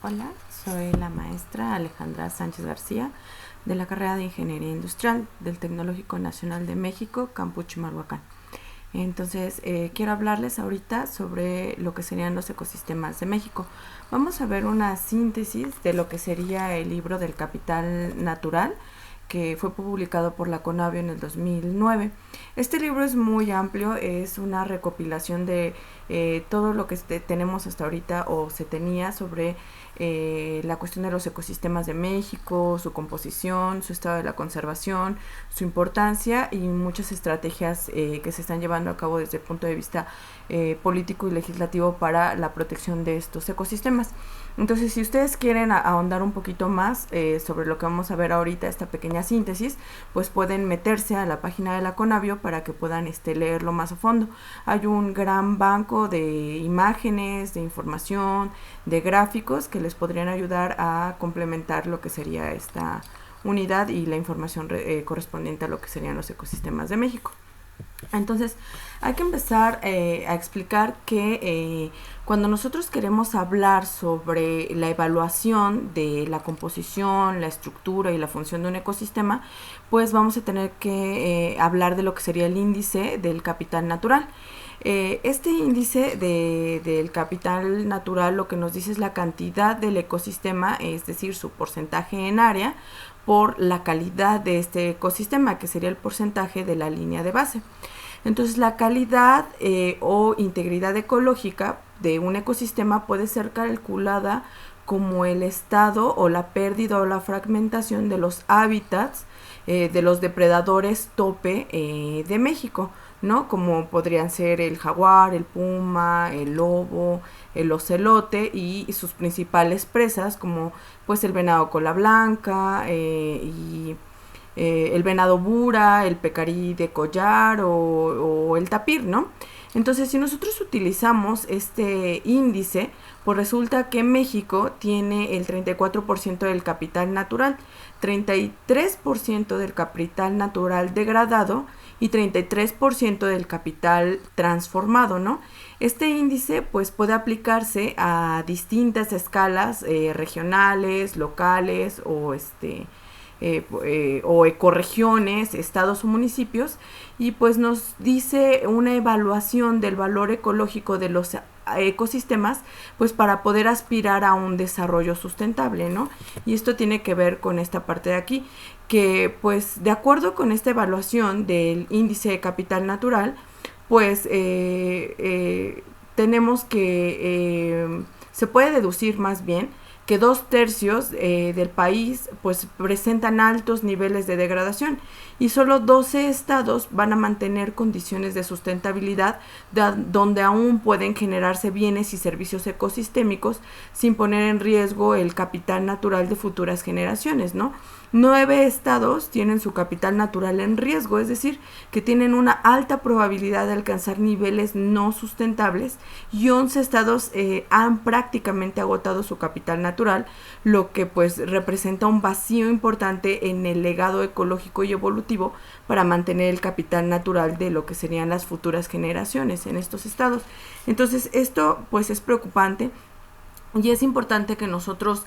Hola, soy la maestra Alejandra Sánchez García de la carrera de Ingeniería Industrial del Tecnológico Nacional de México, Campus Chimalhuacán. Entonces, quiero hablarles ahorita sobre lo que serían los ecosistemas de México. Vamos a ver una síntesis de lo que sería el libro del Capital Natural, que fue publicado por la CONAVIO en el 2009. Este libro es muy amplio, es una recopilación de todo lo que tenemos hasta ahorita o se tenía sobre la cuestión de los ecosistemas de México, su composición, su estado de la conservación, su importancia y muchas estrategias que se están llevando a cabo desde el punto de vista político y legislativo para la protección de estos ecosistemas. Entonces, si ustedes quieren ahondar un poquito más sobre lo que vamos a ver ahorita, esta pequeña síntesis, pues pueden meterse a la página de la CONAVIO para que puedan leerlo más a fondo. Hay un gran banco de imágenes, de información, de gráficos que les podrían ayudar a complementar lo que sería esta unidad y la información correspondiente a lo que serían los ecosistemas de México. Entonces, hay que empezar a explicar que cuando nosotros queremos hablar sobre la evaluación de la composición, la estructura y la función de un ecosistema, pues vamos a tener que hablar de lo que sería el índice del capital natural. Este índice del capital natural lo que nos dice es la cantidad del ecosistema, es decir, su porcentaje en área, por la calidad de este ecosistema, que sería el porcentaje de la línea de base. Entonces, la calidad o integridad ecológica de un ecosistema puede ser calculada como el estado o la pérdida o la fragmentación de los hábitats de los depredadores tope de México, ¿no? Como podrían ser el jaguar, el puma, el lobo, el ocelote y sus principales presas como pues el venado cola blanca y el venado bura, el pecarí de collar o el tapir, ¿no? Entonces, si nosotros utilizamos este índice, pues resulta que México tiene el 34% del capital natural, 33% del capital natural degradado y 33% del capital transformado, ¿no? Este índice pues puede aplicarse a distintas escalas regionales, locales o o ecorregiones, estados o municipios, y pues nos dice una evaluación del valor ecológico de los ecosistemas, pues para poder aspirar a un desarrollo sustentable, ¿no? Y esto tiene que ver con esta parte de aquí, que pues de acuerdo con esta evaluación del índice de capital natural, pues tenemos que se puede deducir más bien que 2/3 del país pues presentan altos niveles de degradación y solo 12 estados van a mantener condiciones de sustentabilidad donde aún pueden generarse bienes y servicios ecosistémicos sin poner en riesgo el capital natural de futuras generaciones, ¿no? 9 estados tienen su capital natural en riesgo, es decir, que tienen una alta probabilidad de alcanzar niveles no sustentables y 11 estados han prácticamente agotado su capital natural, lo que pues representa un vacío importante en el legado ecológico y evolutivo para mantener el capital natural de lo que serían las futuras generaciones en estos estados. Entonces, esto pues es preocupante. Y es importante que nosotros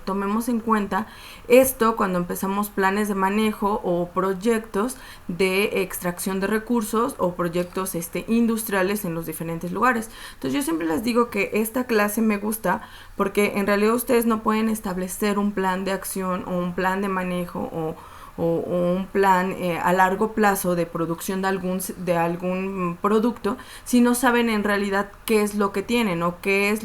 tomemos en cuenta esto cuando empezamos planes de manejo o proyectos de extracción de recursos o proyectos industriales en los diferentes lugares. Entonces yo siempre les digo que esta clase me gusta porque en realidad ustedes no pueden establecer un plan de acción o un plan de manejo o un plan a largo plazo de producción de algún producto si no saben en realidad qué es lo que tienen o qué es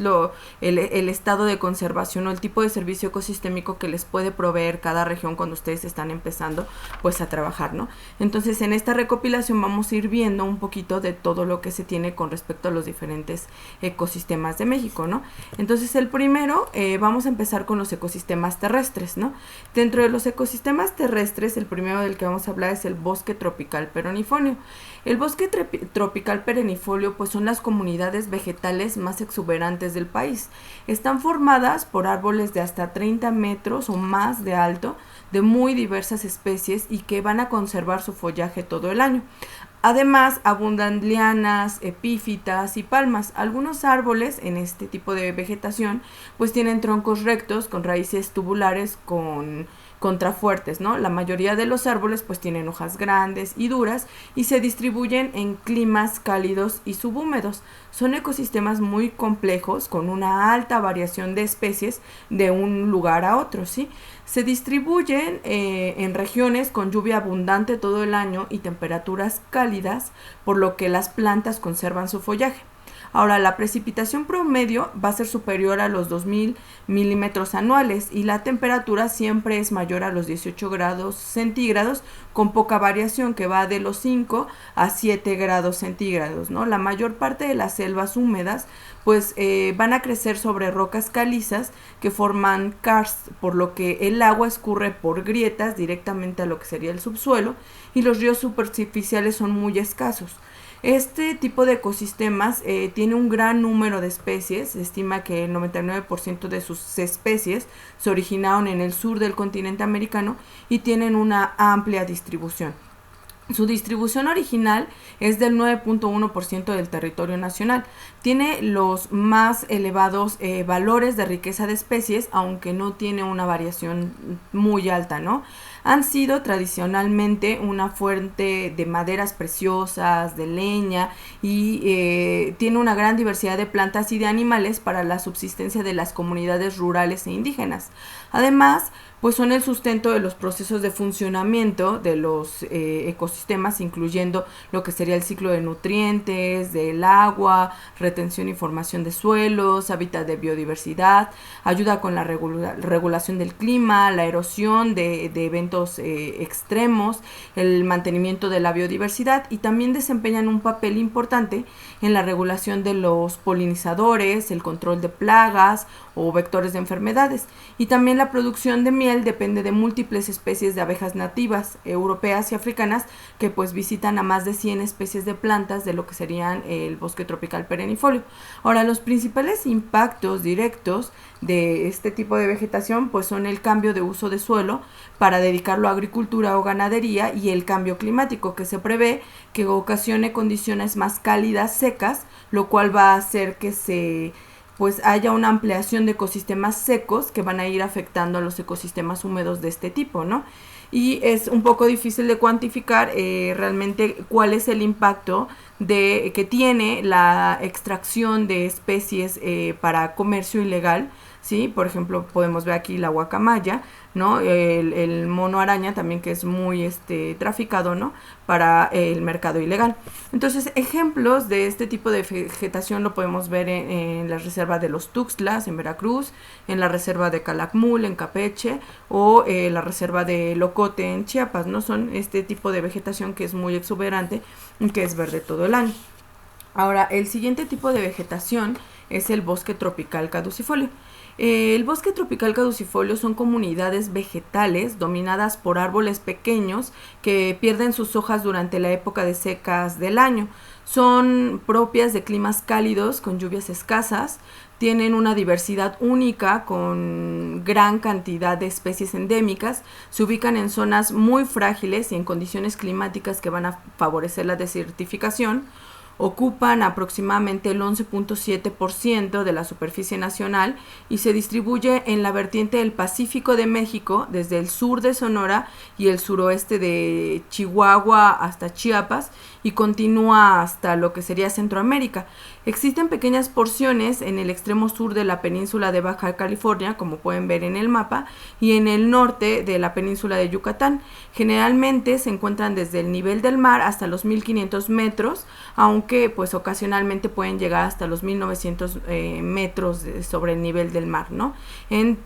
el estado de conservación o el tipo de servicio ecosistémico que les puede proveer cada región cuando ustedes están empezando pues a trabajar, ¿no? Entonces en esta recopilación vamos a ir viendo un poquito de todo lo que se tiene con respecto a los diferentes ecosistemas de México, ¿no? Entonces el primero vamos a empezar con los ecosistemas terrestres, ¿no? Dentro de los ecosistemas terrestres, el primero del que vamos a hablar es el bosque tropical perennifolio. El bosque tropical perennifolio pues son las comunidades vegetales más exuberantes del país. Están formadas por árboles de hasta 30 metros o más de alto, de muy diversas especies y que van a conservar su follaje todo el año. Además, abundan lianas, epífitas y palmas. Algunos árboles en este tipo de vegetación pues tienen troncos rectos con raíces tubulares con contrafuertes, ¿no? La mayoría de los árboles pues tienen hojas grandes y duras y se distribuyen en climas cálidos y subhúmedos. Son ecosistemas muy complejos con una alta variación de especies de un lugar a otro, ¿sí? Se distribuyen en regiones con lluvia abundante todo el año y temperaturas cálidas, por lo que las plantas conservan su follaje. Ahora, la precipitación promedio va a ser superior a los 2000 milímetros anuales y la temperatura siempre es mayor a los 18 grados centígrados, con poca variación que va de los 5 a 7 grados centígrados, ¿no? La mayor parte de las selvas húmedas pues van a crecer sobre rocas calizas que forman karst, por lo que el agua escurre por grietas directamente a lo que sería el subsuelo y los ríos superficiales son muy escasos. Este tipo de ecosistemas tiene un gran número de especies. Se estima que el 99% de sus especies se originaron en el sur del continente americano y tienen una amplia distribución. Su distribución original es del 9.1% del territorio nacional. Tiene los más elevados valores de riqueza de especies, aunque no tiene una variación muy alta, ¿no? Han sido tradicionalmente una fuente de maderas preciosas, de leña y tiene una gran diversidad de plantas y de animales para la subsistencia de las comunidades rurales e indígenas. Además, pues son el sustento de los procesos de funcionamiento de los ecosistemas, incluyendo lo que sería el ciclo de nutrientes, del agua, retención y formación de suelos, hábitat de biodiversidad, ayuda con la regulación del clima, la erosión de eventos extremos, el mantenimiento de la biodiversidad y también desempeñan un papel importante en la regulación de los polinizadores, el control de plagas o vectores de enfermedades y también la producción de miel depende de múltiples especies de abejas nativas europeas y africanas que pues visitan a más de 100 especies de plantas de lo que serían el bosque tropical perennifolio. Ahora, los principales impactos directos de este tipo de vegetación pues son el cambio de uso de suelo para dedicarlo a agricultura o ganadería y el cambio climático que se prevé que ocasione condiciones más cálidas secas, lo cual va a hacer que pues haya una ampliación de ecosistemas secos que van a ir afectando a los ecosistemas húmedos de este tipo, ¿no? Y es un poco difícil de cuantificar realmente cuál es el impacto que tiene la extracción de especies para comercio ilegal, ¿sí? Por ejemplo, podemos ver aquí la guacamaya, ¿no? El mono araña también, que es muy traficado, ¿no? Para el mercado ilegal. Entonces, ejemplos de este tipo de vegetación lo podemos ver en la reserva de los Tuxtlas, en Veracruz, en la reserva de Calakmul, en Campeche, o la reserva de Locote, en Chiapas, ¿no? Son este tipo de vegetación que es muy exuberante y que es verde todo el año. Ahora, el siguiente tipo de vegetación es el bosque tropical caducifolio. El bosque tropical caducifolio son comunidades vegetales dominadas por árboles pequeños que pierden sus hojas durante la época de secas del año. Son propias de climas cálidos con lluvias escasas, tienen una diversidad única con gran cantidad de especies endémicas, se ubican en zonas muy frágiles y en condiciones climáticas que van a favorecer la desertificación. Ocupan aproximadamente el 11.7% de la superficie nacional y se distribuye en la vertiente del Pacífico de México, desde el sur de Sonora y el suroeste de Chihuahua hasta Chiapas, y continúa hasta lo que sería Centroamérica. Existen pequeñas porciones en el extremo sur de la península de Baja California, como pueden ver en el mapa, y en el norte de la península de Yucatán. Generalmente se encuentran desde el nivel del mar hasta los 1500 metros, aunque pues ocasionalmente pueden llegar hasta los 1900 metros sobre el nivel del mar, ¿no? En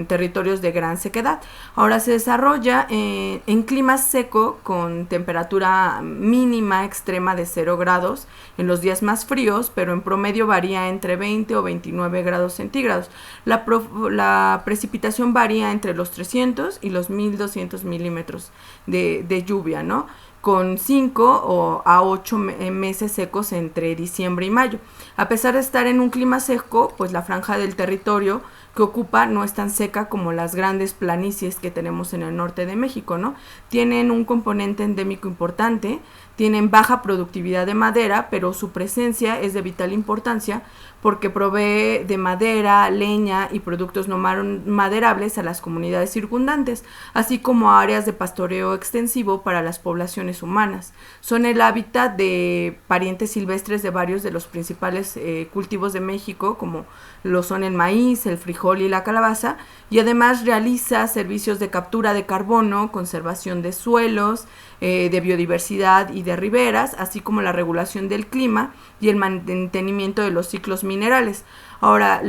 territorios de gran sequedad. Ahora se desarrolla en clima seco con temperatura mínima extrema de 0 grados en los días más fríos, pero en promedio varía entre 20 o 29 grados centígrados. La precipitación varía entre los 300 y los 1200 milímetros de lluvia, ¿no? con 5 a 8 meses secos entre diciembre y mayo. A pesar de estar en un clima seco, pues la franja del territorio que ocupa no es tan seca como las grandes planicies que tenemos en el norte de México, ¿no? Tienen un componente endémico importante, tienen baja productividad de madera, pero su presencia es de vital importancia porque provee de madera, leña y productos no maderables a las comunidades circundantes, así como áreas de pastoreo extensivo para las poblaciones humanas. Son el hábitat de parientes silvestres de varios de los principales cultivos de México, como lo son el maíz, el frijol y la calabaza, y además realiza servicios de captura de carbono, conservación de suelos, de biodiversidad y de riberas, así como la regulación del clima y el mantenimiento de los ciclos minerales. Ahora,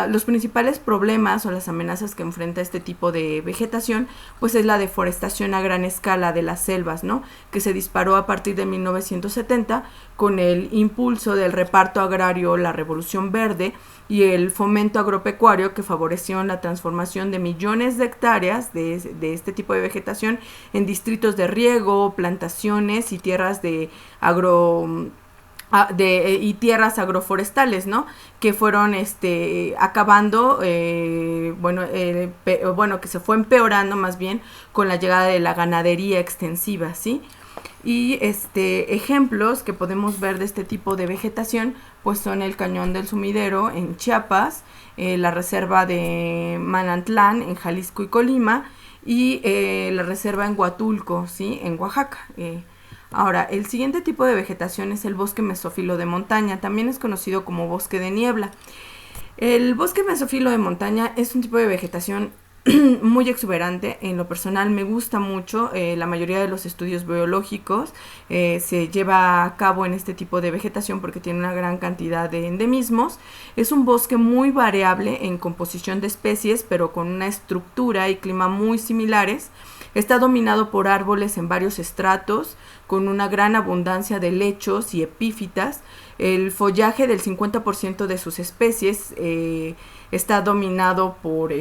los principales problemas o las amenazas que enfrenta este tipo de vegetación, pues es la deforestación a gran escala de las selvas, ¿no? Que se disparó a partir de 1970 con el impulso del reparto agrario, la Revolución Verde y el fomento agropecuario que favoreció la transformación de millones de hectáreas de este tipo de vegetación en distritos de riego, plantaciones y tierras de y tierras agroforestales, ¿no? Que fueron acabando, que se fue empeorando más bien con la llegada de la ganadería extensiva, ¿sí? Y ejemplos que podemos ver de este tipo de vegetación pues son el Cañón del Sumidero en Chiapas, la reserva de Manantlán en Jalisco y Colima y la reserva en Huatulco, ¿sí? En Oaxaca. Ahora, el siguiente tipo de vegetación es el bosque mesófilo de montaña, también es conocido como bosque de niebla. El bosque mesófilo de montaña es un tipo de vegetación muy exuberante. En lo personal me gusta mucho. La mayoría de los estudios biológicos se lleva a cabo en este tipo de vegetación porque tiene una gran cantidad de endemismos. Es un bosque muy variable en composición de especies, pero con una estructura y clima muy similares. Está dominado por árboles en varios estratos, con una gran abundancia de lechos y epífitas. El follaje del 50% de sus especies está dominado por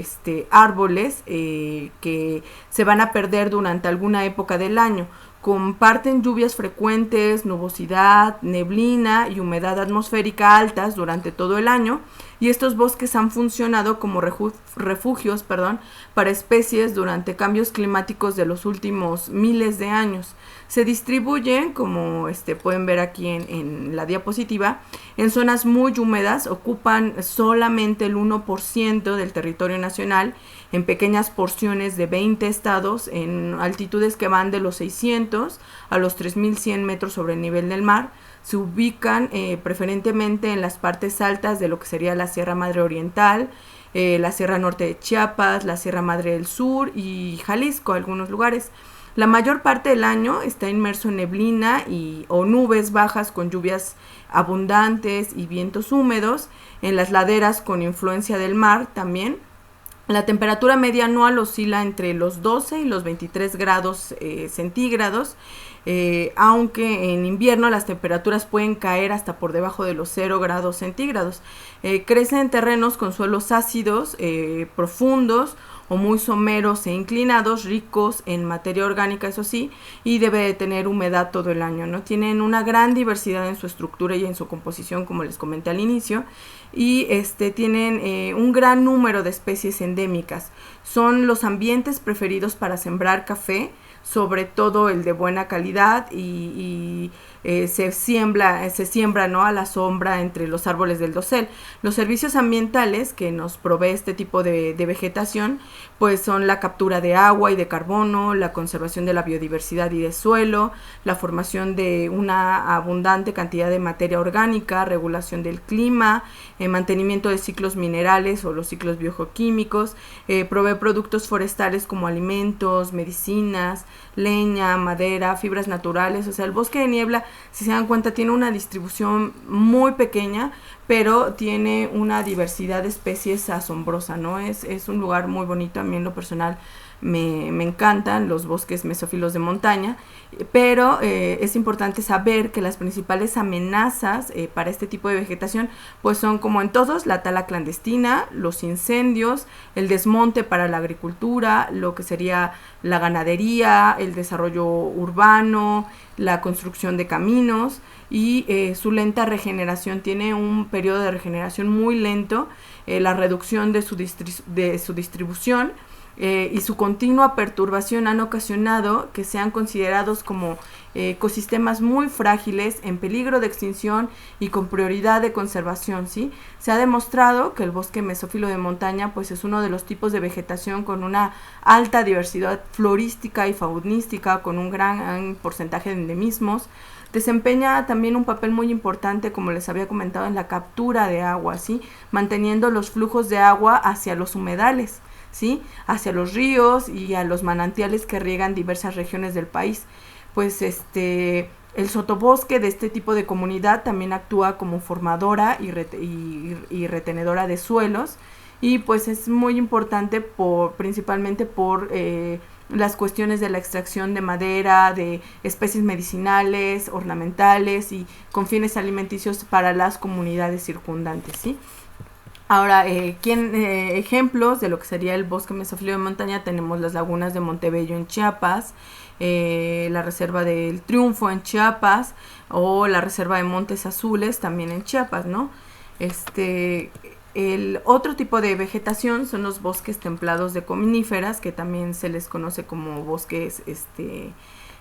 árboles que se van a perder durante alguna época del año. Comparten lluvias frecuentes, nubosidad, neblina y humedad atmosférica altas durante todo el año, y estos bosques han funcionado como refugios para especies durante cambios climáticos de los últimos miles de años. Se distribuyen, como pueden ver aquí en la diapositiva, en zonas muy húmedas. Ocupan solamente el 1% del territorio nacional, en pequeñas porciones de 20 estados, en altitudes que van de los 600 a los 3100 metros sobre el nivel del mar. Se ubican preferentemente en las partes altas de lo que sería la Sierra Madre Oriental, la Sierra Norte de Chiapas, la Sierra Madre del Sur y Jalisco, algunos lugares. La mayor parte del año está inmerso en neblina o nubes bajas con lluvias abundantes y vientos húmedos, en las laderas con influencia del mar también. La temperatura media anual oscila entre los 12 y los 23 grados centígrados, aunque en invierno las temperaturas pueden caer hasta por debajo de los 0 grados centígrados. Crece en terrenos con suelos ácidos, profundos o muy someros e inclinados, ricos en materia orgánica, eso sí, y debe de tener humedad todo el año, ¿no? Tienen una gran diversidad en su estructura y en su composición, como les comenté al inicio, y tienen un gran número de especies endémicas. Son los ambientes preferidos para sembrar café, sobre todo el de buena calidad, y se siembra, ¿no?, a la sombra entre los árboles del dosel. Los servicios ambientales que nos provee este tipo de vegetación pues son la captura de agua y de carbono, la conservación de la biodiversidad y de suelo, la formación de una abundante cantidad de materia orgánica, regulación del clima, mantenimiento de ciclos minerales o los ciclos biogeoquímicos, provee productos forestales como alimentos, medicinas, leña, madera, fibras naturales. O sea, el bosque de niebla, si se dan cuenta, tiene una distribución muy pequeña, pero tiene una diversidad de especies asombrosa, ¿no? Es un lugar muy bonito. A mí en lo personal me encantan los bosques mesófilos de montaña, pero es importante saber que las principales amenazas para este tipo de vegetación pues son, como en todos, la tala clandestina, los incendios, el desmonte para la agricultura, lo que sería la ganadería, el desarrollo urbano, la construcción de caminos y su lenta regeneración. Tiene un periodo de regeneración muy lento, la reducción de su distribución y su continua perturbación han ocasionado que sean considerados como ecosistemas muy frágiles, en peligro de extinción y con prioridad de conservación, ¿sí? Se ha demostrado que el bosque mesófilo de montaña pues es uno de los tipos de vegetación con una alta diversidad florística y faunística, con un gran porcentaje de endemismos. Desempeña también un papel muy importante, como les había comentado, en la captura de agua, ¿sí? Manteniendo los flujos de agua hacia los humedales, ¿sí? Hacia los ríos y a los manantiales que riegan diversas regiones del país. Pues el sotobosque de este tipo de comunidad también actúa como formadora y retenedora de suelos, y pues es muy importante principalmente por las cuestiones de la extracción de madera, de especies medicinales, ornamentales y con fines alimenticios para las comunidades circundantes, ¿sí? Ahora, ejemplos de lo que sería el bosque mesófilo de montaña, tenemos las lagunas de Montebello en Chiapas, la reserva del Triunfo en Chiapas, o la reserva de Montes Azules también en Chiapas, ¿no? El otro tipo de vegetación son los bosques templados de coníferas, que también se les conoce como bosques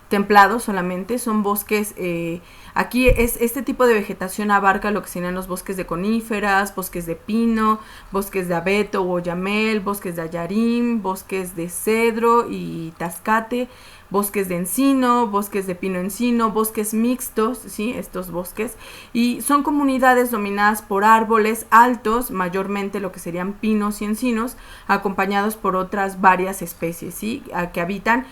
templados solamente. Son bosques, aquí este tipo de vegetación abarca lo que serían los bosques de coníferas, bosques de pino, bosques de abeto o oyamel, bosques de ayarín, bosques de cedro y tascate, bosques de encino, bosques de pino encino, bosques mixtos, ¿sí? Estos bosques, y son comunidades dominadas por árboles altos, mayormente lo que serían pinos y encinos, acompañados por otras varias especies, ¿sí? Que habitan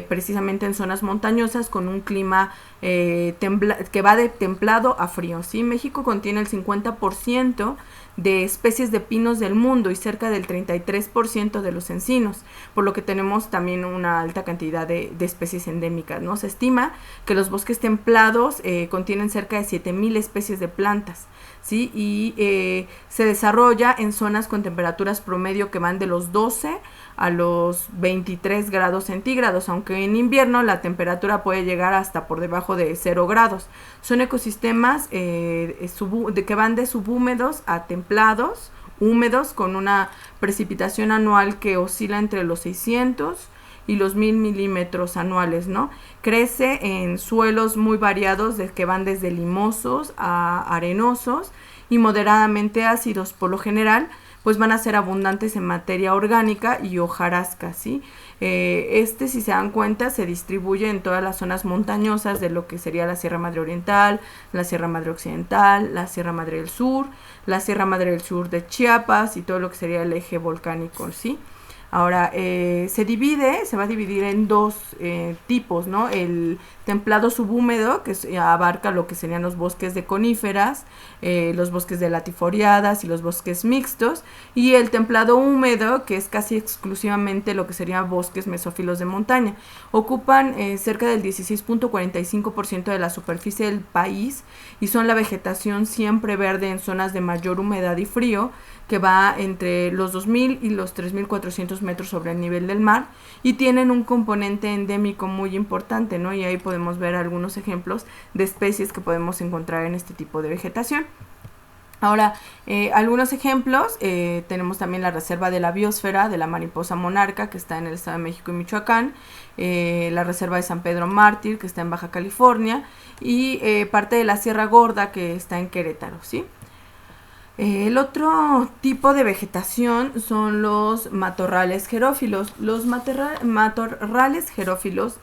precisamente en zonas montañosas con un clima que va de templado a frío, ¿sí? México contiene el 50% de especies de pinos del mundo y cerca del 33% de los encinos, por lo que tenemos también una alta cantidad de especies endémicas, ¿no? Se estima que los bosques templados contienen cerca de 7,000 especies de plantas, ¿sí? Y se desarrolla en zonas con temperaturas promedio que van de los 12 a los 23 grados centígrados, aunque en invierno la temperatura puede llegar hasta por debajo de 0 grados. Son ecosistemas que van de subhúmedos a templados, húmedos, con una precipitación anual que oscila entre los 600 y los 1000 milímetros anuales, ¿no? Crece en suelos muy variados, que van desde limosos a arenosos y moderadamente ácidos. Por lo general, pues van a ser abundantes en materia orgánica y hojarasca, ¿sí? Si se dan cuenta, se distribuye en todas las zonas montañosas de lo que sería la Sierra Madre Oriental, la Sierra Madre Occidental, la Sierra Madre del Sur, la Sierra Madre del Sur de Chiapas y todo lo que sería el eje volcánico, ¿sí? Ahora, se va a dividir en dos tipos, ¿no? El templado subhúmedo, que abarca lo que serían los bosques de coníferas, los bosques de latifoliadas y los bosques mixtos, y el templado húmedo, que es casi exclusivamente lo que serían bosques mesófilos de montaña. Ocupan cerca del 16.45% de la superficie del país y son la vegetación siempre verde en zonas de mayor humedad y frío, que va entre los 2,000 y los 3,400 metros sobre el nivel del mar, y tienen un componente endémico muy importante, ¿no? Y ahí podemos ver algunos ejemplos de especies que podemos encontrar en este tipo de vegetación. Ahora, algunos ejemplos, tenemos también la reserva de la biosfera de la mariposa monarca, que está en el Estado de México y Michoacán, la reserva de San Pedro Mártir, que está en Baja California, y parte de la Sierra Gorda, que está en Querétaro, ¿sí? El otro tipo de vegetación son los matorrales xerófilos. Los matorrales xerófilos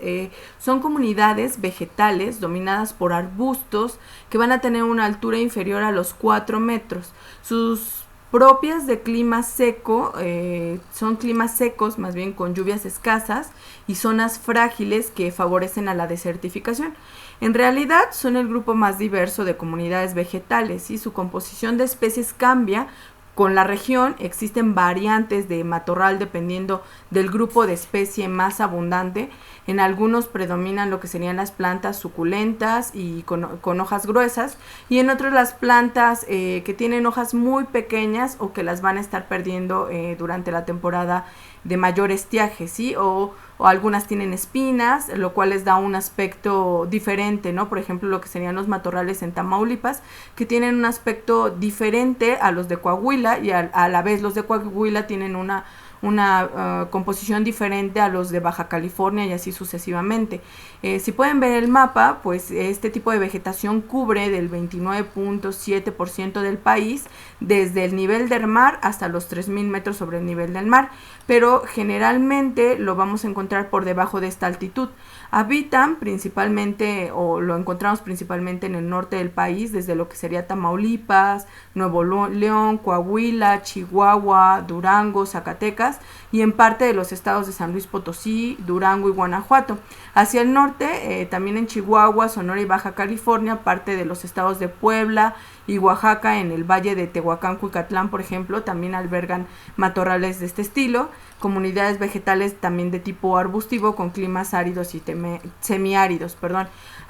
son comunidades vegetales dominadas por arbustos que van a tener una altura inferior a los 4 metros. Sus propias de clima seco, son climas secos, más bien con lluvias escasas y zonas frágiles que favorecen a la desertificación. En realidad son el grupo más diverso de comunidades vegetales y su composición de especies cambia con la región. Existen variantes de matorral dependiendo del grupo de especie más abundante. En algunos predominan lo que serían las plantas suculentas y con hojas gruesas, y en otros las plantas que tienen hojas muy pequeñas o que las van a estar perdiendo durante la temporada de mayor estiaje, ¿sí? O algunas tienen espinas, lo cual les da un aspecto diferente, ¿no? Por ejemplo, lo que serían los matorrales en Tamaulipas, que tienen un aspecto diferente a los de Coahuila, y a la vez los de Coahuila tienen una composición diferente a los de Baja California, y así sucesivamente. Si pueden ver el mapa, pues este tipo de vegetación cubre del 29.7% del país, desde el nivel del mar hasta los 3.000 metros sobre el nivel del mar, pero generalmente lo vamos a encontrar por debajo de esta altitud. Habitan principalmente, o lo encontramos principalmente en el norte del país, desde lo que sería Tamaulipas, Nuevo León, Coahuila, Chihuahua, Durango, Zacatecas, y en parte de los estados de San Luis Potosí, Durango y Guanajuato. Hacia el norte, también en Chihuahua, Sonora y Baja California, parte de los estados de Puebla y Oaxaca, en el valle de Tehuacán, Cuicatlán, por ejemplo, también albergan matorrales de este estilo, comunidades vegetales también de tipo arbustivo con climas áridos y semiáridos,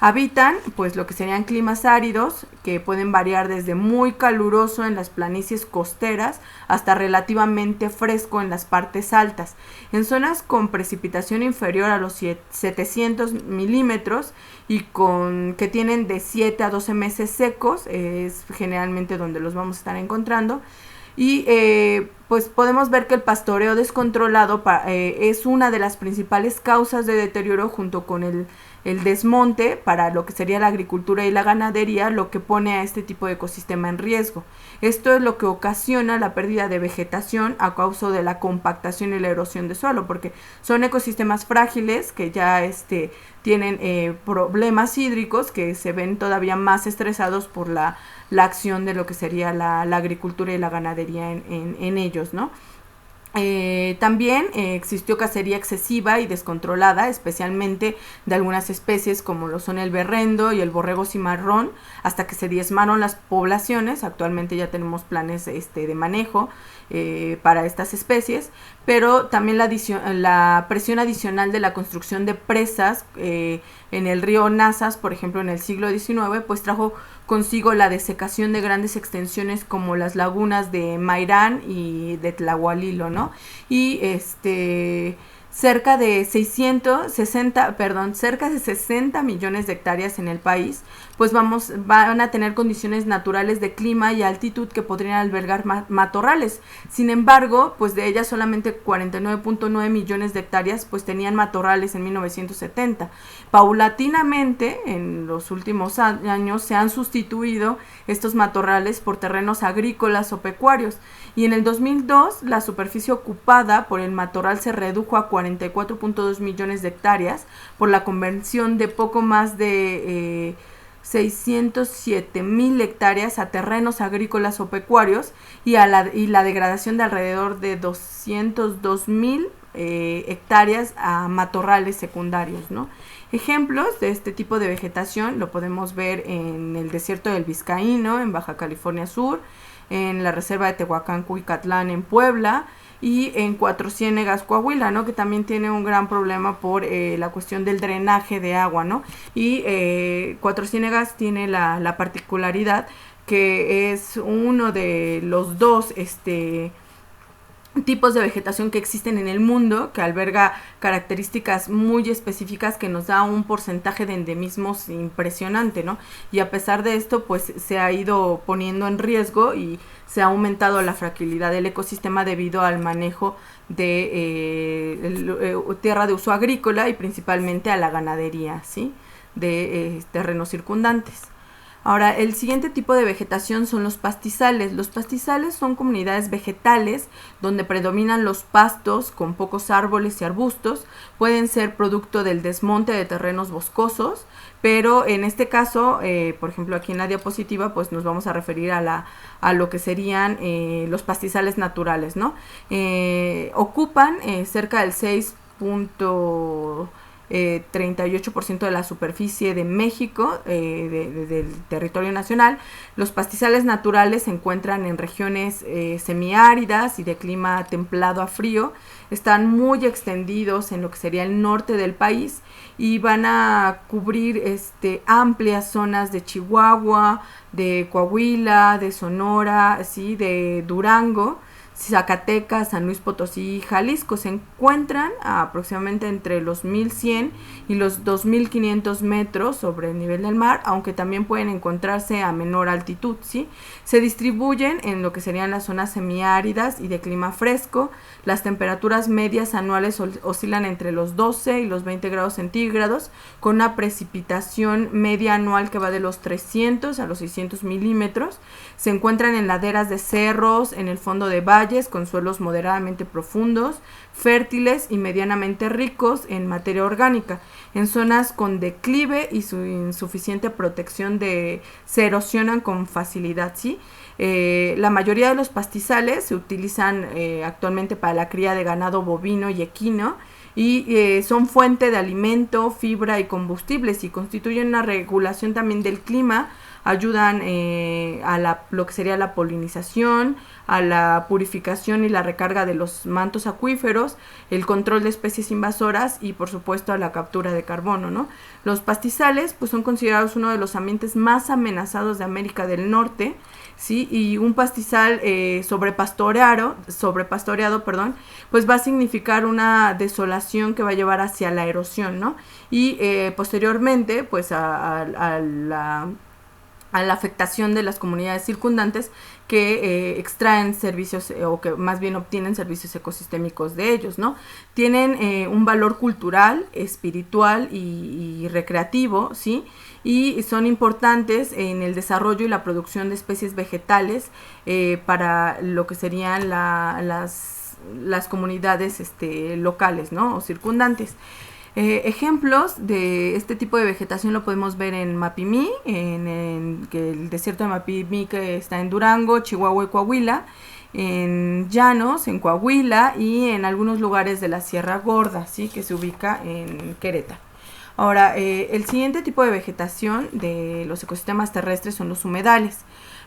Habitan pues lo que serían climas áridos, que pueden variar desde muy caluroso en las planicies costeras hasta relativamente fresco en las partes altas. En zonas con precipitación inferior a los 700 milímetros y que tienen de 7 a 12 meses secos, es generalmente donde los vamos a estar encontrando. Y pues podemos ver que el pastoreo descontrolado es una de las principales causas de deterioro, junto con el desmonte para lo que sería la agricultura y la ganadería, lo que pone a este tipo de ecosistema en riesgo. Esto es lo que ocasiona la pérdida de vegetación a causa de la compactación y la erosión de suelo, porque son ecosistemas frágiles que ya tienen problemas hídricos, que se ven todavía más estresados por la acción de lo que sería la agricultura y la ganadería en ellos, ¿no? También existió cacería excesiva y descontrolada, especialmente de algunas especies como lo son el berrendo y el borrego cimarrón, hasta que se diezmaron las poblaciones. Actualmente ya tenemos planes de manejo para estas especies, pero también la presión adicional de la construcción de presas en el río Nazas, por ejemplo, en el siglo XIX, pues trajo consigo la desecación de grandes extensiones como las lagunas de Mairán y de Tlahualilo, ¿no? Y cerca de 60 millones de hectáreas en el país, pues van a tener condiciones naturales de clima y altitud que podrían albergar matorrales. Sin embargo, pues de ellas solamente 49.9 millones de hectáreas pues tenían matorrales en 1970. Paulatinamente, en los últimos años, se han sustituido estos matorrales por terrenos agrícolas o pecuarios, y en el 2002 la superficie ocupada por el matorral se redujo a 44.2 millones de hectáreas por la conversión de poco más de 607,000 hectáreas a terrenos agrícolas o pecuarios, y la degradación de alrededor de 202,000 hectáreas a matorrales secundarios, ¿no? Ejemplos de este tipo de vegetación lo podemos ver en el desierto del Vizcaíno, en Baja California Sur, en la reserva de Tehuacán, Cuicatlán, en Puebla, y en Cuatro Ciénegas, Coahuila, ¿no? Que también tiene un gran problema por la cuestión del drenaje de agua, ¿no? Y Cuatro Ciénegas tiene la particularidad que es uno de los dos tipos de vegetación que existen en el mundo, que alberga características muy específicas que nos da un porcentaje de endemismos impresionante, ¿no? Y a pesar de esto, pues se ha ido poniendo en riesgo y se ha aumentado la fragilidad del ecosistema debido al manejo de tierra de uso agrícola y principalmente a la ganadería, ¿sí? De terrenos circundantes. Ahora, el siguiente tipo de vegetación son los pastizales. Los pastizales son comunidades vegetales donde predominan los pastos con pocos árboles y arbustos. Pueden ser producto del desmonte de terrenos boscosos, pero en este caso, por ejemplo, aquí en la diapositiva, pues nos vamos a referir a lo que serían los pastizales naturales, ¿no? Ocupan cerca del 6.3% 38% de la superficie de México, del territorio nacional. Los pastizales naturales se encuentran en regiones semiáridas y de clima templado a frío. Están muy extendidos en lo que sería el norte del país y van a cubrir amplias zonas de Chihuahua, de Coahuila, de Sonora, ¿sí? De Durango, Zacatecas, San Luis Potosí y Jalisco. Se encuentran aproximadamente entre los 1100 y los 2500 metros sobre el nivel del mar, aunque también pueden encontrarse a menor altitud, ¿sí? Se distribuyen en lo que serían las zonas semiáridas y de clima fresco. Las temperaturas medias anuales oscilan entre los 12 y los 20 grados centígrados, con una precipitación media anual que va de los 300 a los 600 milímetros. Se encuentran en laderas de cerros, en el fondo de valles, con suelos moderadamente profundos, fértiles y medianamente ricos en materia orgánica. En zonas con declive y su insuficiente protección se erosionan con facilidad, ¿sí? La mayoría de los pastizales se utilizan actualmente para la cría de ganado bovino y equino y son fuente de alimento, fibra y combustibles, y constituyen una regulación también del clima. Ayudan a lo que sería la polinización, a la purificación y la recarga de los mantos acuíferos, el control de especies invasoras y por supuesto a la captura de carbono, ¿no? Los pastizales pues son considerados uno de los ambientes más amenazados de América del Norte, ¿sí? Y un pastizal sobrepastoreado, pues va a significar una desolación que va a llevar hacia la erosión, ¿no? Y posteriormente pues a la afectación de las comunidades circundantes que extraen servicios o que más bien obtienen servicios ecosistémicos de ellos, ¿no? Tienen un valor cultural, espiritual y recreativo, ¿sí? Y son importantes en el desarrollo y la producción de especies vegetales para lo que serían las comunidades locales, ¿no? O circundantes. Ejemplos de este tipo de vegetación lo podemos ver en Mapimí, en el desierto de Mapimí, que está en Durango, Chihuahua y Coahuila, en Llanos, en Coahuila, y en algunos lugares de la Sierra Gorda, ¿sí? Que se ubica en Querétaro. Ahora, el siguiente tipo de vegetación de los ecosistemas terrestres son los humedales.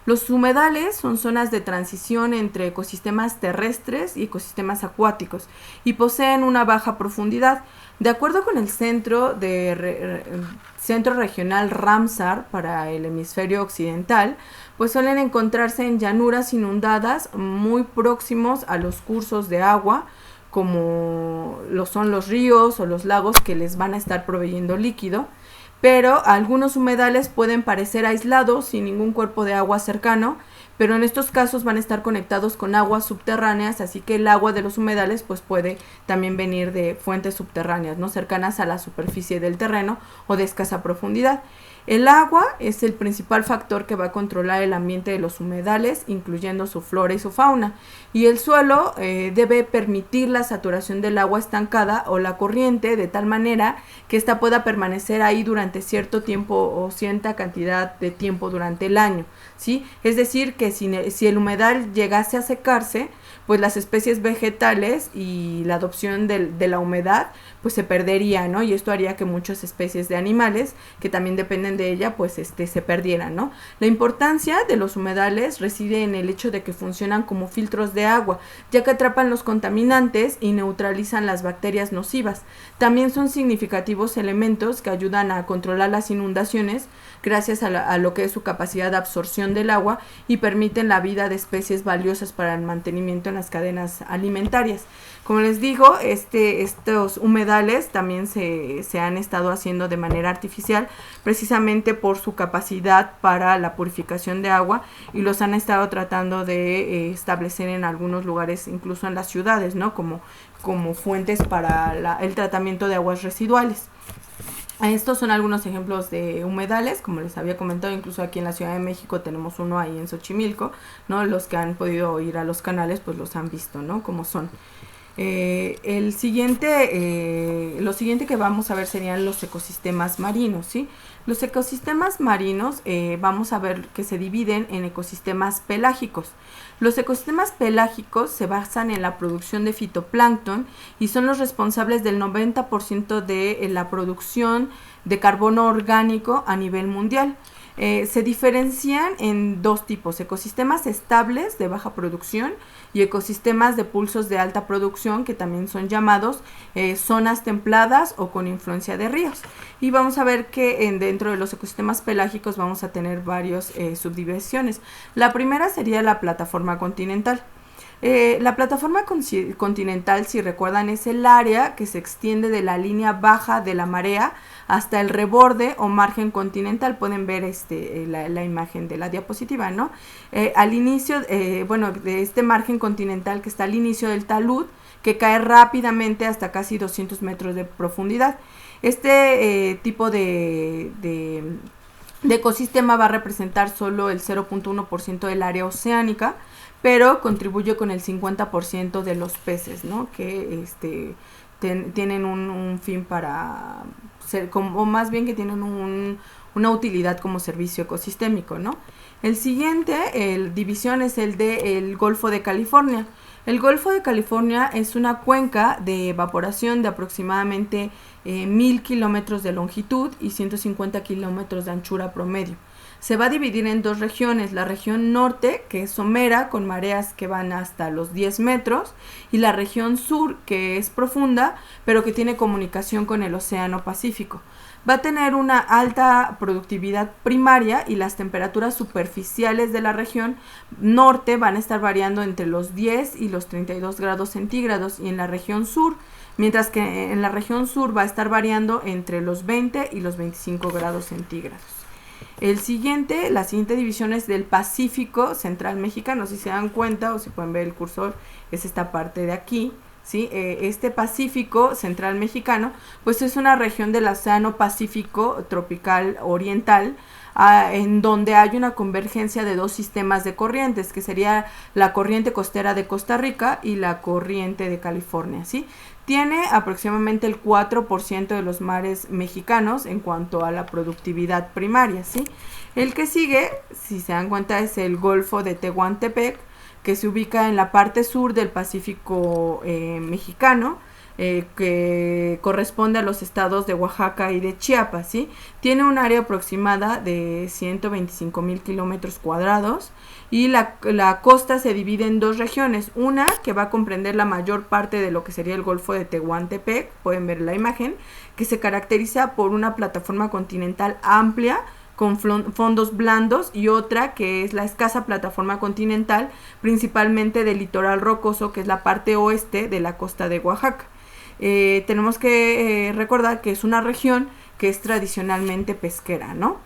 Los humedales son zonas de transición entre ecosistemas terrestres y ecosistemas acuáticos y poseen una baja profundidad. De acuerdo con el Centro Regional Ramsar para el hemisferio occidental, pues suelen encontrarse en llanuras inundadas muy próximos a los cursos de agua, como lo son los ríos o los lagos que les van a estar proveyendo líquido. Pero algunos humedales pueden parecer aislados sin ningún cuerpo de agua cercano, pero en estos casos van a estar conectados con aguas subterráneas, así que el agua de los humedales pues puede también venir de fuentes subterráneas, ¿no? Cercanas a la superficie del terreno o de escasa profundidad. El agua es el principal factor que va a controlar el ambiente de los humedales, incluyendo su flora y su fauna. Y el suelo debe permitir la saturación del agua estancada o la corriente de tal manera que ésta pueda permanecer ahí durante cierto tiempo o cierta cantidad de tiempo durante el año, ¿sí? Es decir, que si el humedal llegase a secarse, pues las especies vegetales y la adopción de la humedad pues se perdería, ¿no? Y esto haría que muchas especies de animales que también dependen de ella pues se perdieran, ¿no? La importancia de los humedales reside en el hecho de que funcionan como filtros de agua, ya que atrapan los contaminantes y neutralizan las bacterias nocivas. También son significativos elementos que ayudan a controlar las inundaciones gracias a lo que es su capacidad de absorción del agua y permiten la vida de especies valiosas para el mantenimiento en las cadenas alimentarias. Como les digo, estos humedales también se han estado haciendo de manera artificial precisamente por su capacidad para la purificación de agua, y los han estado tratando de establecer en algunos lugares, incluso en las ciudades, ¿no? Como fuentes para el tratamiento de aguas residuales. Estos son algunos ejemplos de humedales, como les había comentado, incluso aquí en la Ciudad de México tenemos uno ahí en Xochimilco, ¿no? Los que han podido ir a los canales pues los han visto, ¿no? Como son. Lo siguiente que vamos a ver serían los ecosistemas marinos, ¿sí? Los ecosistemas marinos vamos a ver que se dividen en ecosistemas pelágicos. Los ecosistemas pelágicos se basan en la producción de fitoplancton y son los responsables del 90% de la producción de carbono orgánico a nivel mundial. Se diferencian en dos tipos: ecosistemas estables de baja producción y ecosistemas de pulsos de alta producción, que también son llamados zonas templadas o con influencia de ríos. Y vamos a ver que dentro de los ecosistemas pelágicos vamos a tener varias subdivisiones. La primera sería la plataforma continental. La plataforma continental, si recuerdan, es el área que se extiende de la línea baja de la marea hasta el reborde o margen continental. Pueden ver la imagen de la diapositiva, ¿no? Al inicio, de este margen continental que está al inicio del talud, que cae rápidamente hasta casi 200 metros de profundidad. Este tipo de ecosistema va a representar solo el 0.1% del área oceánica, pero contribuye con el 50% de los peces, ¿no? Que tienen un fin para ser, o más bien que tienen una utilidad como servicio ecosistémico, ¿no? El siguiente división es el del Golfo de California. El Golfo de California es una cuenca de evaporación de aproximadamente 1000 kilómetros de longitud y 150 kilómetros de anchura promedio. Se va a dividir en dos regiones: la región norte, que es somera, con mareas que van hasta los 10 metros, y la región sur, que es profunda, pero que tiene comunicación con el Océano Pacífico. Va a tener una alta productividad primaria y las temperaturas superficiales de la región norte van a estar variando entre los 10 y los 32 grados centígrados, y en la región sur, mientras que en la región sur va a estar variando entre los 20 y los 25 grados centígrados. La siguiente división es del Pacífico Central Mexicano. Si se dan cuenta o si pueden ver el cursor, es esta parte de aquí, ¿sí? Este Pacífico Central Mexicano, pues es una región del Océano Pacífico tropical oriental, en donde hay una convergencia de dos sistemas de corrientes, que sería la corriente costera de Costa Rica y la corriente de California, ¿sí? Tiene aproximadamente el 4% de los mares mexicanos en cuanto a la productividad primaria, ¿sí? El que sigue, si se dan cuenta, es el Golfo de Tehuantepec, que se ubica en la parte sur del Pacífico mexicano, que corresponde a los estados de Oaxaca y de Chiapas, ¿sí? Tiene un área aproximada de 125,000 kilómetros cuadrados, y la costa se divide en dos regiones: una que va a comprender la mayor parte de lo que sería el Golfo de Tehuantepec, pueden ver la imagen, que se caracteriza por una plataforma continental amplia con fondos blandos, y otra que es la escasa plataforma continental, principalmente del litoral rocoso, que es la parte oeste de la costa de Oaxaca. Tenemos que recordar que es una región que es tradicionalmente pesquera, ¿no?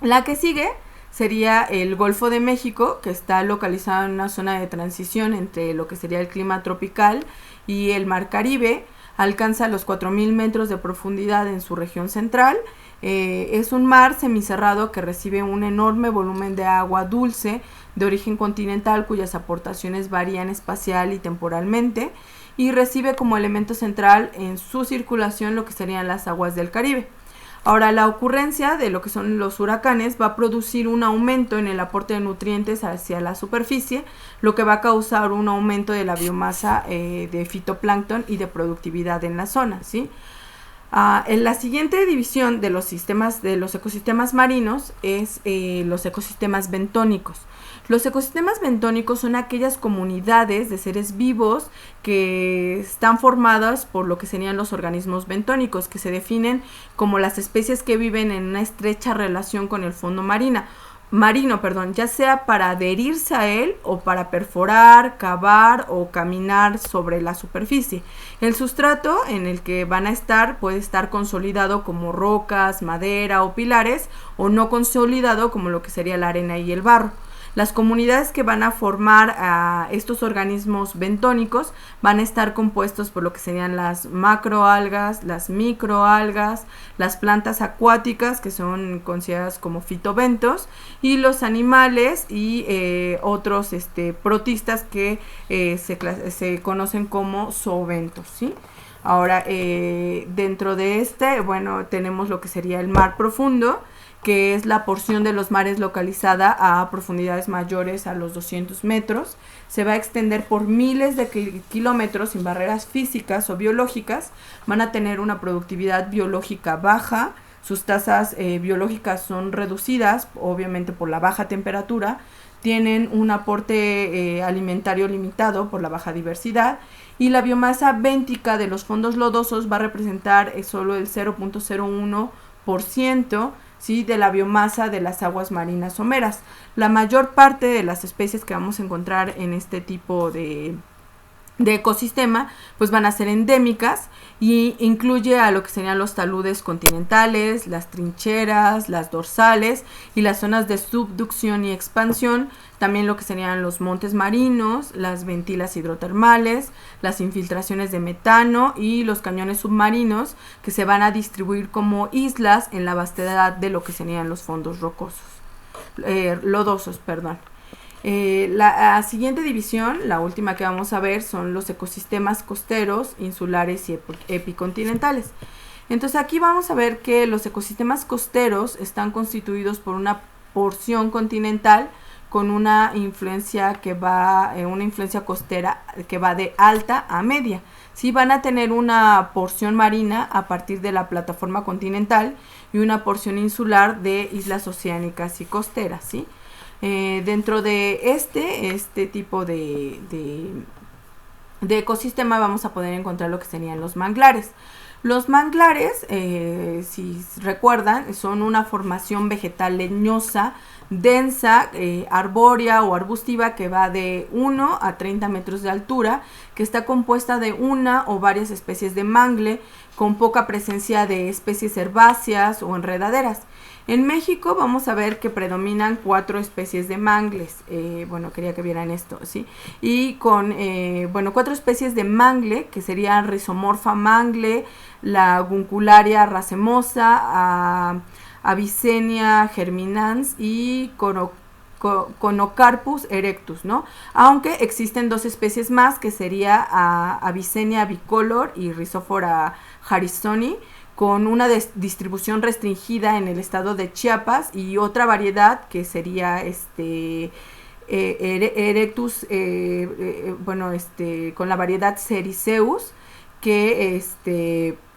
La que sigue sería el Golfo de México, que está localizado en una zona de transición entre lo que sería el clima tropical y el Mar Caribe. Alcanza los 4000 metros de profundidad en su región central. Es un mar semicerrado que recibe un enorme volumen de agua dulce de origen continental, cuyas aportaciones varían espacial y temporalmente, y recibe como elemento central en su circulación lo que serían las aguas del Caribe. Ahora, la ocurrencia de lo que son los huracanes va a producir un aumento en el aporte de nutrientes hacia la superficie, lo que va a causar un aumento de la biomasa de fitoplancton y de productividad en la zona, ¿sí? En la siguiente división de los ecosistemas marinos es los ecosistemas bentónicos. Los ecosistemas bentónicos son aquellas comunidades de seres vivos que están formadas por lo que serían los organismos bentónicos, que se definen como las especies que viven en una estrecha relación con el fondo marino, ya sea para adherirse a él o para perforar, cavar o caminar sobre la superficie. El sustrato en el que van a estar puede estar consolidado como rocas, madera o pilares, o no consolidado como lo que sería la arena y el barro. Las comunidades que van a formar a estos organismos bentónicos van a estar compuestos por lo que serían las macroalgas, las microalgas, las plantas acuáticas, que son consideradas como fitobentos, y los animales y otros protistas que se conocen como zoobentos, ¿sí? Ahora, dentro de bueno, tenemos lo que sería el mar profundo, que es la porción de los mares localizada a profundidades mayores a los 200 metros. Se va a extender por miles de kilómetros sin barreras físicas o biológicas. Van a tener una productividad biológica baja. Sus tasas biológicas son reducidas, obviamente por la baja temperatura. Tienen un aporte alimentario limitado por la baja diversidad. Y la biomasa béntica de los fondos lodosos va a representar solo el 0.01%, ¿sí?, de la biomasa de las aguas marinas someras. La mayor parte de las especies que vamos a encontrar en este tipo de ecosistema pues van a ser endémicas, y incluye a lo que serían los taludes continentales, las trincheras, las dorsales y las zonas de subducción y expansión, también lo que serían los montes marinos, las ventilas hidrotermales, las infiltraciones de metano y los cañones submarinos, que se van a distribuir como islas en la vastedad de lo que serían los fondos lodosos. La siguiente división, la última que vamos a ver, son los ecosistemas costeros, insulares y epicontinentales. Entonces aquí vamos a ver que los ecosistemas costeros están constituidos por una porción continental con una influencia costera que va de alta a media. Sí, van a tener una porción marina a partir de la plataforma continental y una porción insular de islas oceánicas y costeras, ¿sí? Dentro de este tipo de ecosistema vamos a poder encontrar lo que serían los manglares. Los manglares, si recuerdan, son una formación vegetal leñosa, densa, arbórea o arbustiva, que va de 1 a 30 metros de altura, que está compuesta de una o varias especies de mangle, con poca presencia de especies herbáceas o enredaderas. En México vamos a ver que predominan 4 especies de mangles. Bueno, quería que vieran esto, ¿sí? Y con, 4 especies de mangle, que serían Rhizomorpha mangle, la Guncularia racemosa, Avicennia germinans y Conocarpus erectus, ¿no? Aunque existen 2 especies más, que sería Avicennia bicolor y Rhizophora harrisoni, con una distribución restringida en el estado de Chiapas, y otra variedad que sería Erectus, con la variedad Sericeus, que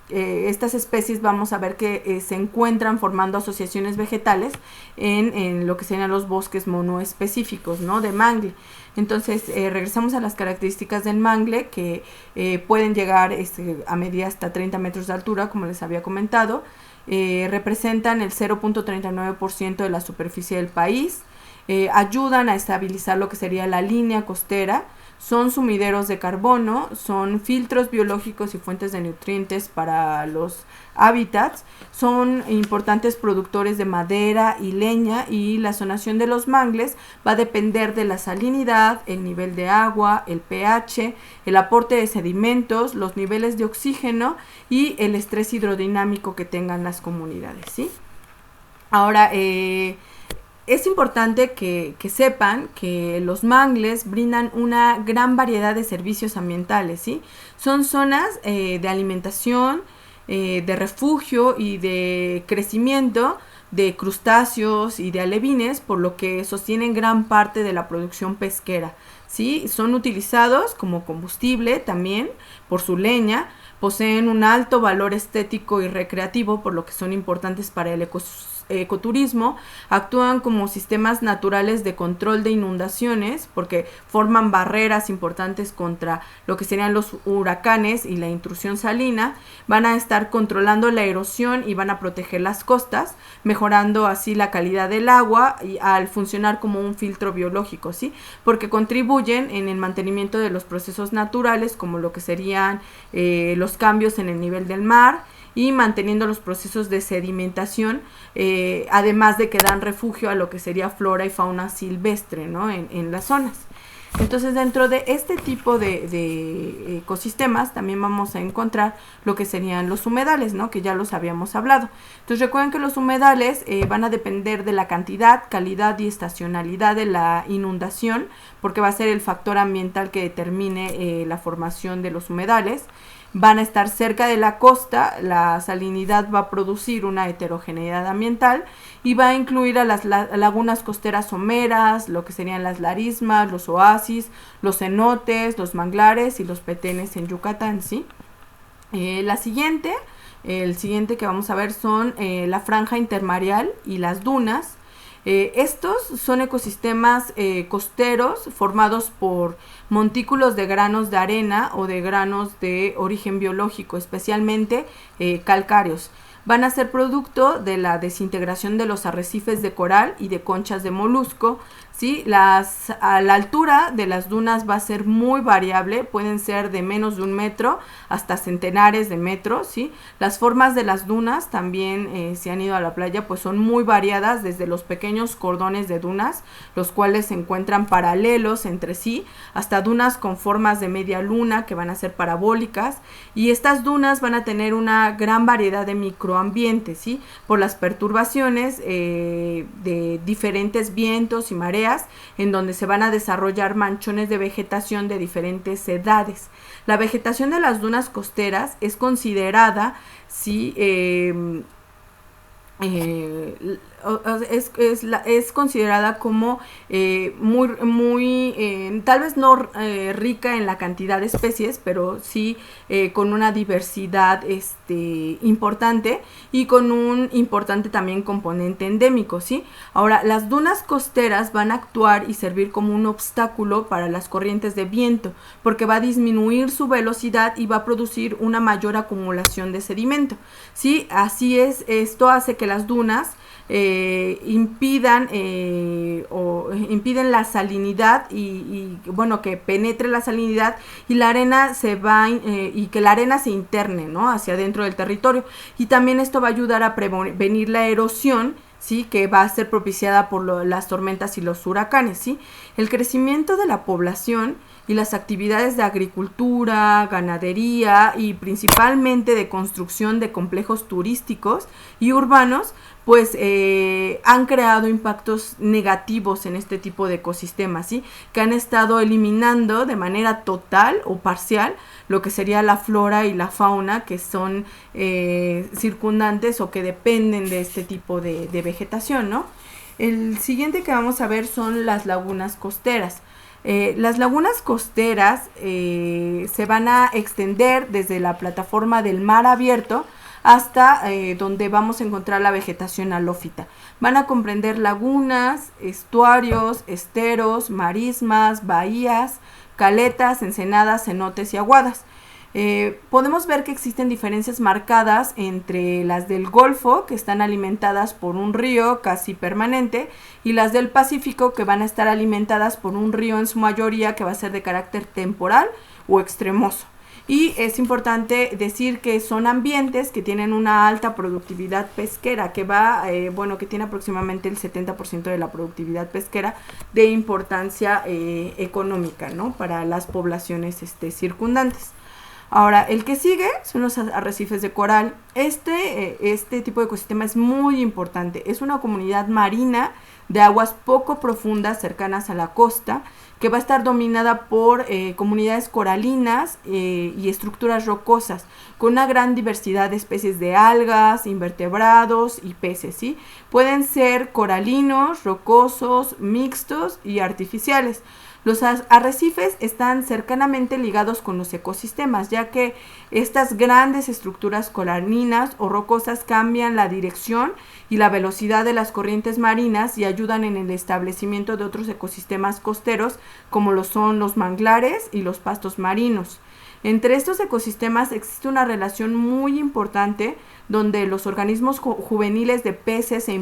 estas especies vamos a ver que se encuentran formando asociaciones vegetales en lo que serían los bosques monoespecíficos, ¿no?, de mangle. Entonces, regresamos a las características del mangle, que pueden llegar a medir hasta 30 metros de altura, como les había comentado. Representan el 0.39% de la superficie del país. Ayudan a estabilizar lo que sería la línea costera. Son sumideros de carbono, son filtros biológicos y fuentes de nutrientes para los hábitats, son importantes productores de madera y leña, y la zonación de los mangles va a depender de la salinidad, el nivel de agua, el pH, el aporte de sedimentos, los niveles de oxígeno y el estrés hidrodinámico que tengan las comunidades, ¿sí? Ahora, es importante que sepan que los mangles brindan una gran variedad de servicios ambientales, ¿sí? Son zonas de alimentación, de refugio y de crecimiento de crustáceos y de alevines, por lo que sostienen gran parte de la producción pesquera, ¿sí? Son utilizados como combustible también por su leña, poseen un alto valor estético y recreativo, por lo que son importantes para el ecoturismo, actúan como sistemas naturales de control de inundaciones, porque forman barreras importantes contra lo que serían los huracanes y la intrusión salina, van a estar controlando la erosión y van a proteger las costas, mejorando así la calidad del agua, y al funcionar como un filtro biológico, ¿sí? Porque contribuyen en el mantenimiento de los procesos naturales, como lo que serían los cambios en el nivel del mar, y manteniendo los procesos de sedimentación, además de que dan refugio a lo que sería flora y fauna silvestre, ¿no? en las zonas. Entonces, dentro de este tipo de ecosistemas también vamos a encontrar lo que serían los humedales, ¿no? Que ya los habíamos hablado. Entonces, recuerden que los humedales van a depender de la cantidad, calidad y estacionalidad de la inundación, porque va a ser el factor ambiental que determine la formación de los humedales. Van a estar cerca de la costa, la salinidad va a producir una heterogeneidad ambiental y va a incluir a las lagunas costeras someras, lo que serían las larismas, los oasis, los cenotes, los manglares y los petenes en Yucatán, ¿sí? El siguiente que vamos a ver son la franja intermareal y las dunas. Estos son ecosistemas costeros formados por montículos de granos de arena o de granos de origen biológico, especialmente calcáreos. Van a ser producto de la desintegración de los arrecifes de coral y de conchas de molusco, ¿sí? La altura de las dunas va a ser muy variable, pueden ser de menos de 1 metro hasta centenares de metros, ¿sí? Las formas de las dunas también, si han ido a la playa, pues son muy variadas, desde los pequeños cordones de dunas, los cuales se encuentran paralelos entre sí, hasta dunas con formas de media luna que van a ser parabólicas, y estas dunas van a tener una gran variedad de microambientes, ¿sí? Por las perturbaciones de diferentes vientos y mareas, en donde se van a desarrollar manchones de vegetación de diferentes edades. La vegetación de las dunas costeras es considerada, ¿sí? Es considerada como tal vez no rica en la cantidad de especies, pero sí con una diversidad importante y con un importante también componente endémico, ¿sí? Ahora, las dunas costeras van a actuar y servir como un obstáculo para las corrientes de viento, porque va a disminuir su velocidad y va a producir una mayor acumulación de sedimento, ¿sí? Así es, esto hace que las dunas impiden la salinidad y bueno, que penetre la salinidad y la arena y que la arena se interne, ¿no? Hacia dentro del territorio, y también esto va a ayudar a prevenir la erosión, ¿sí? Que va a ser propiciada por las tormentas y los huracanes, ¿sí? El crecimiento de la población y las actividades de agricultura, ganadería y principalmente de construcción de complejos turísticos y urbanos, pues han creado impactos negativos en este tipo de ecosistemas, ¿sí? Que han estado eliminando de manera total o parcial lo que sería la flora y la fauna que son circundantes o que dependen de este tipo de vegetación, ¿no? El siguiente que vamos a ver son las lagunas costeras. Las lagunas costeras se van a extender desde la plataforma del mar abierto hasta donde vamos a encontrar la vegetación halófita. Van a comprender lagunas, estuarios, esteros, marismas, bahías, caletas, ensenadas, cenotes y aguadas. Podemos ver que existen diferencias marcadas entre las del Golfo, que están alimentadas por un río casi permanente, y las del Pacífico, que van a estar alimentadas por un río en su mayoría que va a ser de carácter temporal o extremoso. Y es importante decir que son ambientes que tienen una alta productividad pesquera, que que tiene aproximadamente el 70% de la productividad pesquera de importancia económica, ¿no? Para las poblaciones circundantes. Ahora, el que sigue son los arrecifes de coral. Este tipo de ecosistema es muy importante. Es una comunidad marina de aguas poco profundas cercanas a la costa, que va a estar dominada por comunidades coralinas y estructuras rocosas, con una gran diversidad de especies de algas, invertebrados y peces, ¿sí? Pueden ser coralinos, rocosos, mixtos y artificiales. Los arrecifes están cercanamente ligados con los ecosistemas, ya que estas grandes estructuras coralinas o rocosas cambian la dirección y la velocidad de las corrientes marinas y ayudan en el establecimiento de otros ecosistemas costeros, como lo son los manglares y los pastos marinos. Entre estos ecosistemas existe una relación muy importante donde los organismos juveniles de peces e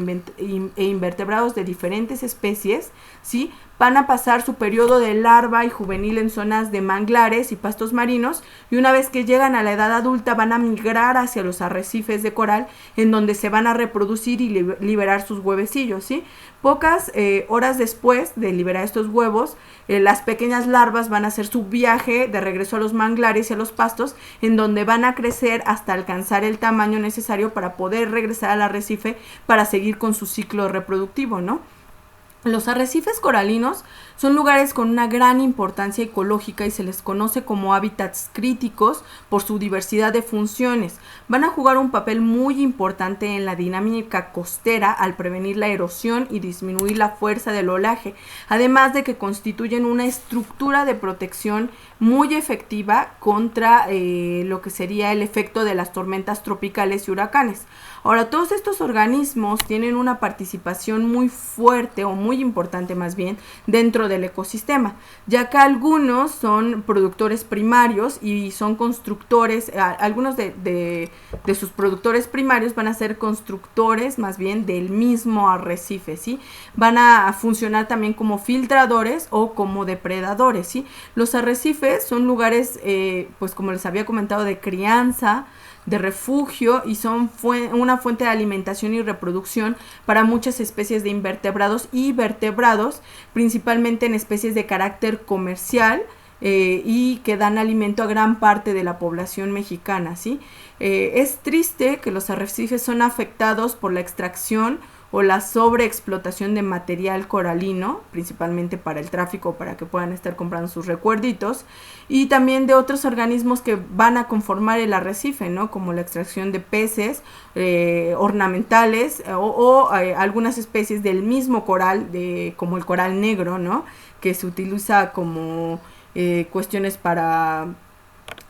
invertebrados de diferentes especies, ¿sí?, van a pasar su periodo de larva y juvenil en zonas de manglares y pastos marinos, y una vez que llegan a la edad adulta van a migrar hacia los arrecifes de coral, en donde se van a reproducir y liberar sus huevecillos, ¿sí? Pocas horas después de liberar estos huevos, las pequeñas larvas van a hacer su viaje de regreso a los manglares y a los pastos, en donde van a crecer hasta alcanzar el tamaño necesario para poder regresar al arrecife para seguir con su ciclo reproductivo, ¿no? Los arrecifes coralinos son lugares con una gran importancia ecológica y se les conoce como hábitats críticos por su diversidad de funciones. Van a jugar un papel muy importante en la dinámica costera al prevenir la erosión y disminuir la fuerza del oleaje, además de que constituyen una estructura de protección muy efectiva contra lo que sería el efecto de las tormentas tropicales y huracanes. Ahora, todos estos organismos tienen una participación muy fuerte o muy importante más bien dentro del ecosistema, ya que algunos son productores primarios y son constructores, algunos de sus productores primarios van a ser constructores más bien del mismo arrecife, ¿sí? Van a funcionar también como filtradores o como depredadores, ¿sí? Los arrecifes son lugares, pues como les había comentado, de crianza, de refugio, y son una fuente de alimentación y reproducción para muchas especies de invertebrados y vertebrados, principalmente en especies de carácter comercial, y que dan alimento a gran parte de la población mexicana, ¿sí? Es triste que los arrecifes son afectados por la extracción o la sobreexplotación de material coralino, principalmente para el tráfico, para que puedan estar comprando sus recuerditos, y también de otros organismos que van a conformar el arrecife, ¿no? Como la extracción de peces ornamentales o algunas especies del mismo coral, como el coral negro, ¿no? Que se utiliza como cuestiones para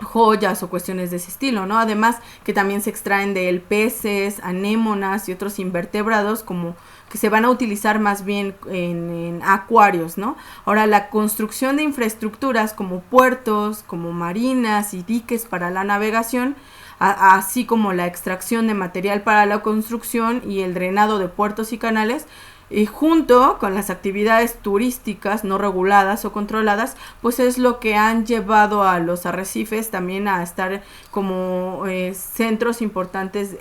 joyas o cuestiones de ese estilo, ¿no? Además que también se extraen de él peces, anémonas y otros invertebrados como que se van a utilizar más bien en acuarios, ¿no? Ahora, la construcción de infraestructuras como puertos, como marinas y diques para la navegación, así como la extracción de material para la construcción y el drenado de puertos y canales, y junto con las actividades turísticas no reguladas o controladas, pues es lo que han llevado a los arrecifes también a estar como centros importantes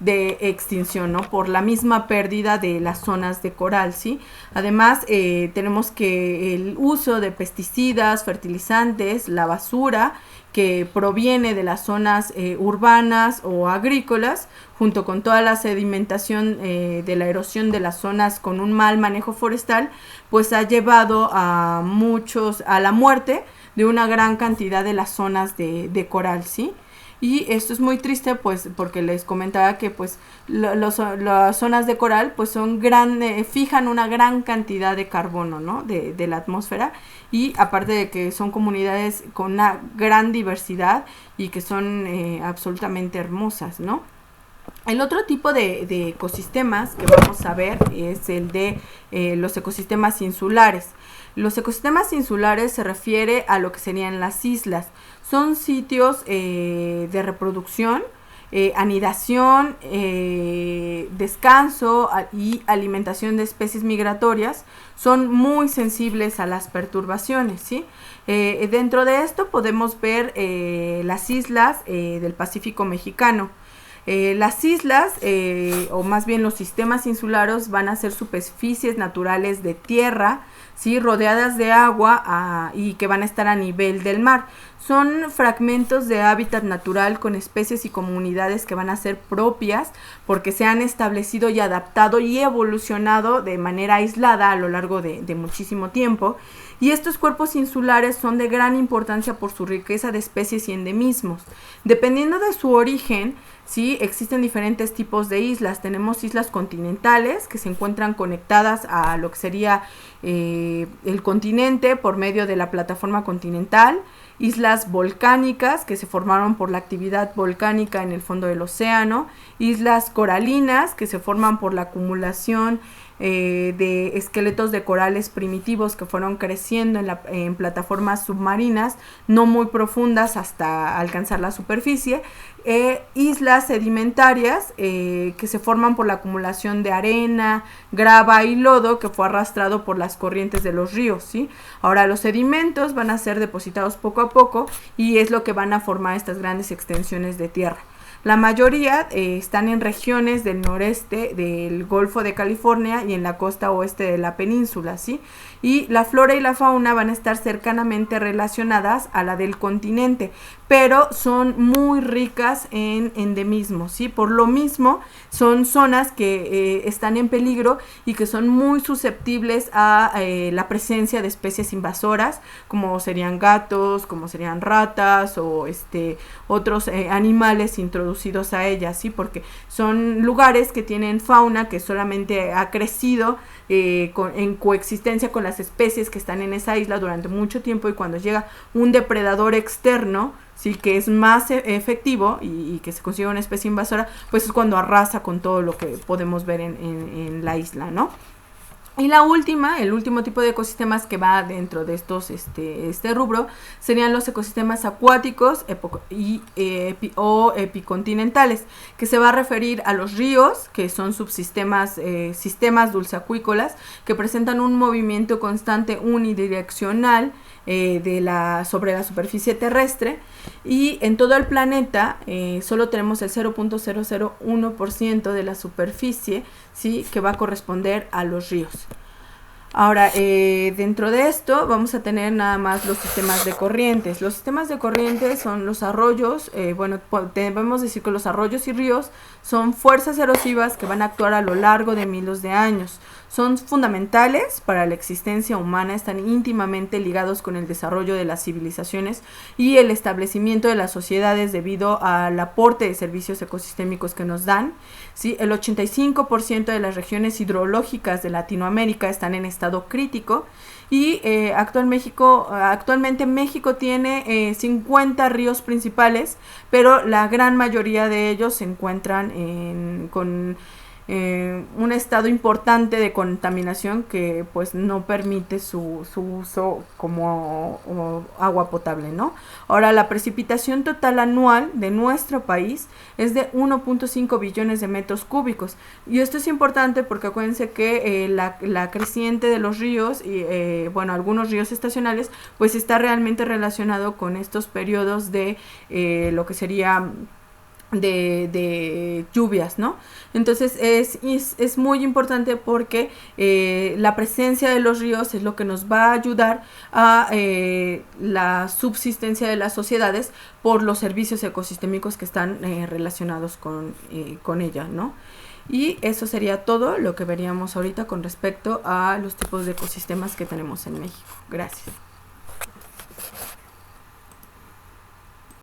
de extinción, ¿no? Por la misma pérdida de las zonas de coral, ¿sí? Además, tenemos que el uso de pesticidas, fertilizantes, la basura que proviene de las zonas urbanas o agrícolas, junto con toda la sedimentación de la erosión de las zonas con un mal manejo forestal, pues ha llevado a la muerte de una gran cantidad de las zonas de coral, ¿sí? Y esto es muy triste, pues, porque les comentaba que pues las zonas de coral pues son fijan una gran cantidad de carbono, ¿no? de la atmósfera, y aparte de que son comunidades con una gran diversidad y que son absolutamente hermosas, ¿no? El otro tipo de ecosistemas que vamos a ver es el de los ecosistemas insulares. Los ecosistemas insulares se refiere a lo que serían las islas. Son sitios de reproducción, anidación, descanso y alimentación de especies migratorias. Son muy sensibles a las perturbaciones, ¿sí? Dentro de esto podemos ver las islas del Pacífico mexicano. Las islas, o más bien los sistemas insulares, van a ser superficies naturales de tierra, ¿sí? Rodeadas de agua y que van a estar a nivel del mar. Son fragmentos de hábitat natural con especies y comunidades que van a ser propias porque se han establecido y adaptado y evolucionado de manera aislada a lo largo de muchísimo tiempo. Y estos cuerpos insulares son de gran importancia por su riqueza de especies y endemismos. Dependiendo de su origen, sí, existen diferentes tipos de islas. Tenemos islas continentales que se encuentran conectadas a lo que sería el continente por medio de la plataforma continental. Islas volcánicas que se formaron por la actividad volcánica en el fondo del océano. Islas coralinas que se forman por la acumulación de esqueletos de corales primitivos que fueron creciendo en plataformas submarinas no muy profundas hasta alcanzar la superficie, islas sedimentarias que se forman por la acumulación de arena, grava y lodo que fue arrastrado por las corrientes de los ríos, ¿sí? Ahora los sedimentos van a ser depositados poco a poco y es lo que van a formar estas grandes extensiones de tierra. La mayoría están en regiones del noreste del Golfo de California y en la costa oeste de la península, ¿sí? Y la flora y la fauna van a estar cercanamente relacionadas a la del continente, pero son muy ricas en endemismos, ¿sí? Por lo mismo, son zonas que están en peligro y que son muy susceptibles a la presencia de especies invasoras, como serían gatos, como serían ratas o otros animales introducidos a ellas, ¿sí? Porque son lugares que tienen fauna que solamente ha crecido en coexistencia con las especies que están en esa isla durante mucho tiempo, y cuando llega un depredador externo, sí, que es más efectivo y que se consigue una especie invasora, pues es cuando arrasa con todo lo que podemos ver en la isla, ¿no? Y el último tipo de ecosistemas que va dentro de estos, este rubro, serían los ecosistemas acuáticos o epicontinentales, que se va a referir a los ríos, que son subsistemas, sistemas dulceacuícolas, que presentan un movimiento constante unidireccional sobre la superficie terrestre, y en todo el planeta solo tenemos el 0.001% de la superficie, ¿sí?, que va a corresponder a los ríos. Ahora, dentro de esto vamos a tener nada más los sistemas de corrientes. Los sistemas de corrientes son los arroyos, debemos decir que los arroyos y ríos son fuerzas erosivas que van a actuar a lo largo de miles de años. Son fundamentales para la existencia humana, están íntimamente ligados con el desarrollo de las civilizaciones y el establecimiento de las sociedades debido al aporte de servicios ecosistémicos que nos dan, ¿sí? El 85% de las regiones hidrológicas de Latinoamérica están en estado crítico, y actualmente México tiene 50 ríos principales, pero la gran mayoría de ellos se encuentran con un estado importante de contaminación que pues no permite su uso como agua potable, ¿no? Ahora, la precipitación total anual de nuestro país es de 1.5 billones de metros cúbicos, y esto es importante porque acuérdense que la creciente de los ríos y algunos ríos estacionales pues está realmente relacionado con estos periodos de lo que sería de lluvias, ¿no? Entonces es muy importante porque la presencia de los ríos es lo que nos va a ayudar a la subsistencia de las sociedades por los servicios ecosistémicos que están relacionados con ella, ¿no? Y eso sería todo lo que veríamos ahorita con respecto a los tipos de ecosistemas que tenemos en México. Gracias.